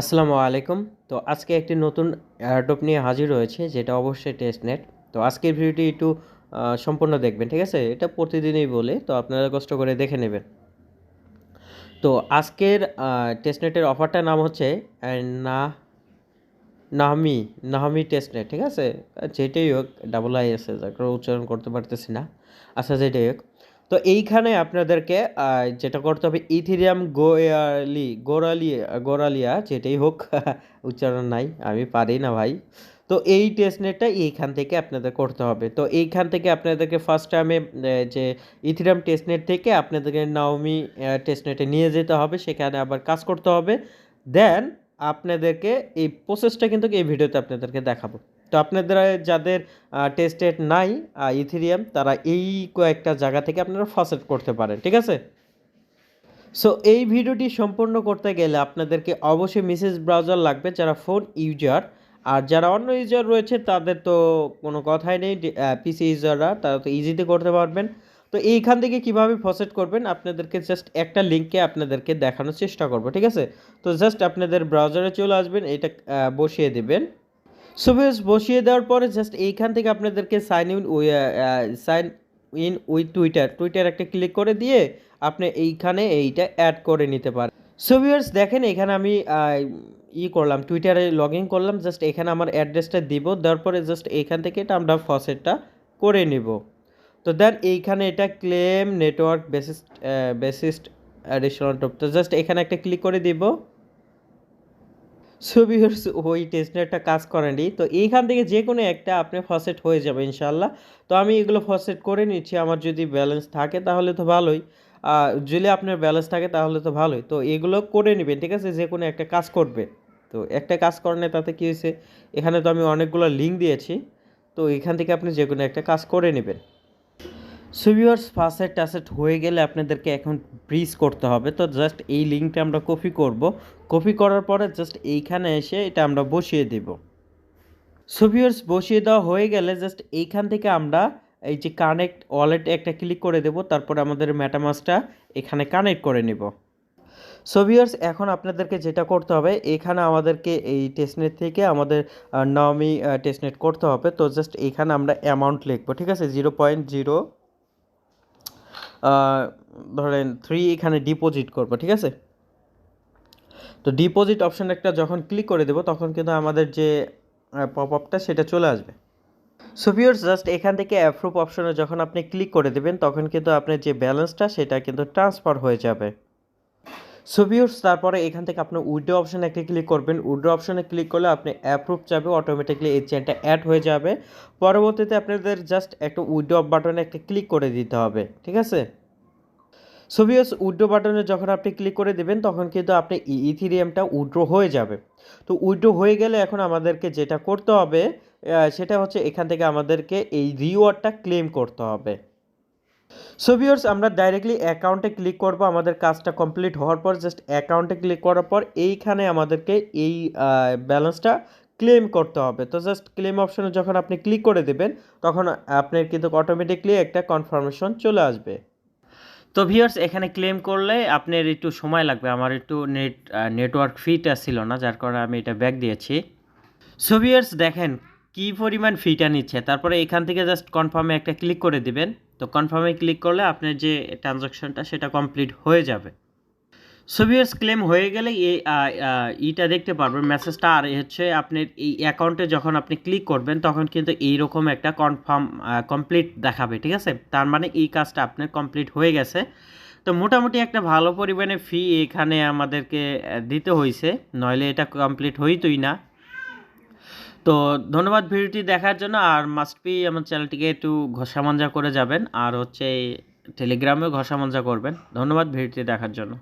আসসালামু আলাইকুম। তো আজকে একটি নতুন এয়ারড্রপ নিয়ে হাজির হয়েছে, যেটা অবশ্যই টেস্টনেট। তো আজকের ভিডিওটি একটু সম্পূর্ণ দেখবেন, ঠিক আছে? এটা প্রতিদিনই বলে, তো আপনারা কষ্ট করে দেখে নেবেন। তো আজকের টেস্টনেটের অফারটার নাম হচ্ছে না নাহমি নাহমি টেস্টনেট, ঠিক আছে? যেটাই হোক, ডাবল আই আছে, যাকে উচ্চারণ করতে পারতেছি না। আচ্ছা, যেটাই হোক, তো এইখানে আপনাদেরকে যেটা করতে হবে, ইথিরিয়াম গোরালিয়া যেটাই হোক উচ্চারণ নাই, আমি পারি না ভাই। তো এই টেস্টনেটটা এইখান থেকে আপনাদের করতে হবে। তো এইখান থেকে আপনাদেরকে ফার্স্ট টাইমে যে ইথিরিয়াম টেস্টনেট থেকে আপনাদেরকে নাওমি টেস্টনেটে নিয়ে যেতে হবে, সেখানে আবার কাজ করতে হবে। দেন আপনাদেরকে এই প্রসেসটা কিন্তু এই ভিডিওতে আপনাদেরকে দেখাবো। তো আপনাদের যাদের টেস্টেড নাই ইথিরিয়াম, তারা এই কয়েকটা জায়গা থেকে আপনারা ফাসেট করতে পারেন, ঠিক আছে? সো এই ভিডিওটি সম্পূর্ণ করতে গেলে আপনাদেরকে অবশ্যই মেসেজ ব্রাউজার লাগবে, যারা ফোন ইউজার। আর যারা অন্য ইউজার রয়েছে তাদের তো কোনো কথাই নেই, পিসি ইউজাররা তারা তো ইজিতে করতে পারবেন। তো এইখান থেকে কিভাবে ফসেট করবেন আপনাদেরকে জাস্ট একটা লিঙ্কে আপনাদেরকে দেখানোর চেষ্টা করব, ঠিক আছে? তো জাস্ট আপনাদের ব্রাউজারে চলে আসবেন, এটা বসিয়ে দেবেন। সো ভিউয়ার্স, বসিয়ে দেওয়ার পরে জাস্ট এইখান থেকে আপনাদেরকে সাইন ইন উইথ টুইটার একটা ক্লিক করে দিয়ে আপনি এইখানে এইটা অ্যাড করে নিতে পারেন। সো ভিউয়ার্স, দেখেন এখানে আমি করলাম, টুইটারে লগ ইন করলাম। জাস্ট এখানে আমার অ্যাড্রেসটা দিব, দেওয়ার পরে জাস্ট এইখান থেকে এটা আমরা ফসেটটা করে নিব। তো দেন এইখানে এটা ক্লেম নেটওয়ার্ক বেসিস্ট অ্যাডিশনাল টপ, তো জাস্ট এখানে একটা ক্লিক করে দিব। সো ভিউয়ার্স, ওই টেস্টনেটটা কাজ করেনি, তো এইখান থেকে যে কোনো একটা আপনি ফসেট হয়ে যাবে ইনশাল্লাহ। তো আমি এগুলো ফসেট করে নিচ্ছি, আমার যদি ব্যালেন্স থাকে তাহলে তো ভালোই, যদি আপনার ব্যালেন্স থাকে তাহলে তো ভালোই। তো এগুলো করে নেবেন, ঠিক আছে? যে কোনো একটা কাজ করবে। তো একটা কাজ করেন, তাতে কী হয়েছে, এখানে তো আমি অনেকগুলো লিঙ্ক দিয়েছি, তো এখান থেকে আপনি যে কোনো একটা কাজ করে নেবেন। সো ভিউয়ার্স, ফার্স্ট টাসেট হয়ে গেলে আপনাদেরকে এখন ব্রিজ করতে হবে। তো জাস্ট এই লিঙ্কটা আমরা কপি করব, কপি করার পরে জাস্ট এইখানে এসে এটা আমরা বসিয়ে দেব। সো ভিউয়ার্স, বসিয়ে দেওয়া হয়ে গেলে জাস্ট এইখান থেকে আমরা এই যে কানেক্ট ওয়ালেট একটা ক্লিক করে দেব, তারপরে আমাদের মেটামাস্কটা এখানে কানেক্ট করে নেব। সো ভিউয়ার্স, এখন আপনাদেরকে যেটা করতে হবে, এখানে আমাদেরকে এই টেস্টনেট থেকে আমাদের নাওমি টেস্টনেট করতে হবে। তো জাস্ট এখানে আমরা অ্যামাউন্ট লিখবো, ঠিক আছে? 0.0 ধরেন 3 এখানে ডিপোজিট করব, ঠিক আছে? তো ডিপোজিট অপশান একটা যখন ক্লিক করে দেব, তখন কিন্তু আমাদের যে পপ আপটা সেটা চলে আসবে। সো ভিউয়ার্স, জাস্ট এখান থেকে অ্যাপ্রুভ অপশনে যখন আপনি ক্লিক করে দেবেন, তখন কিন্তু আপনার যে ব্যালেন্সটা সেটা কিন্তু ট্রান্সফার হয়ে যাবে। সো ভিউয়ার্স, তারপরে এখান থেকে আপনি উইথড্র অপশানে একটা ক্লিক করবেন। উইথড্র অপশানে ক্লিক করলে আপনি অ্যাপ্রুভ যাবে, অটোমেটিকলি এই চেনটা অ্যাড হয়ে যাবে। পরবর্তীতে আপনাদের জাস্ট একটা উইথড্র বাটনে একটা ক্লিক করে দিতে হবে, ঠিক আছে? সো ভিউয়ার্স, উইথড্র বাটনে যখন আপনি ক্লিক করে দেবেন, তখন কিন্তু আপনি ইথিরিয়ামটা উইথড্র হয়ে যাবে। তো উইথড্র হয়ে গেলে এখন আমাদেরকে যেটা করতে হবে, সেটা হচ্ছে এখান থেকে আমাদেরকে এই রিওয়ার্ডটা ক্লেম করতে হবে। সো ভিউয়ার্স, আমরা ডাইরেক্টলি অ্যাকাউন্টে ক্লিক করব। আমাদের কাজটা কমপ্লিট হওয়ার পর জাস্ট অ্যাকাউন্টে ক্লিক করার পর এইখানে আমাদেরকে এই ব্যালেন্সটা ক্লেম করতে হবে। তো জাস্ট ক্লেম অপশনে যখন আপনি ক্লিক করে দেবেন, তখন আপনার কিন্তু অটোমেটিকলি একটা কনফার্মেশন চলে আসবে। তো ভিউয়ার্স, এখানে ক্লেম করলে আপনার একটু সময় লাগবে, আমার একটু নেটওয়ার্ক ফিটা ছিল না, যার কারণে আমি এটা ব্যাক দিয়েছি। সো ভিউয়ার্স, দেখেন কী পরিমাণ ফিটা নিচ্ছে। তারপরে এখান থেকে জাস্ট কনফার্মে একটা ক্লিক করে দিবেন। তো কনফার্মে ক্লিক করলে আপনার যে ট্রানজাকশনটা সেটা কমপ্লিট হয়ে যাবে। সো ভিউয়ার্স, ক্লেম হয়ে গেলে ইটা দেখতে পারবেন মেসেজটা। আর হচ্ছে আপনার এই অ্যাকাউন্টে যখন আপনি ক্লিক করবেন, তখন কিন্তু এইরকম একটা কমপ্লিট দেখাবে, ঠিক আছে? তার মানে এই কাজটা আপনার কমপ্লিট হয়ে গেছে। তো মোটামুটি একটা ভালো পরিমাণে ফি এখানে আমাদেরকে দিতে হয়েছে, নইলে এটা কমপ্লিট হইতই না। তো ধন্যবাদ ভিডিওটি দেখার জন্য। আর মাস্ট বি আমার চ্যানেলটিকে একটু ঘষা মাজা করে যাবেন, আর হচ্ছে টেলিগ্রামেও ঘষা মাজা করবেন। ধন্যবাদ ভিডিওটি দেখার জন্য।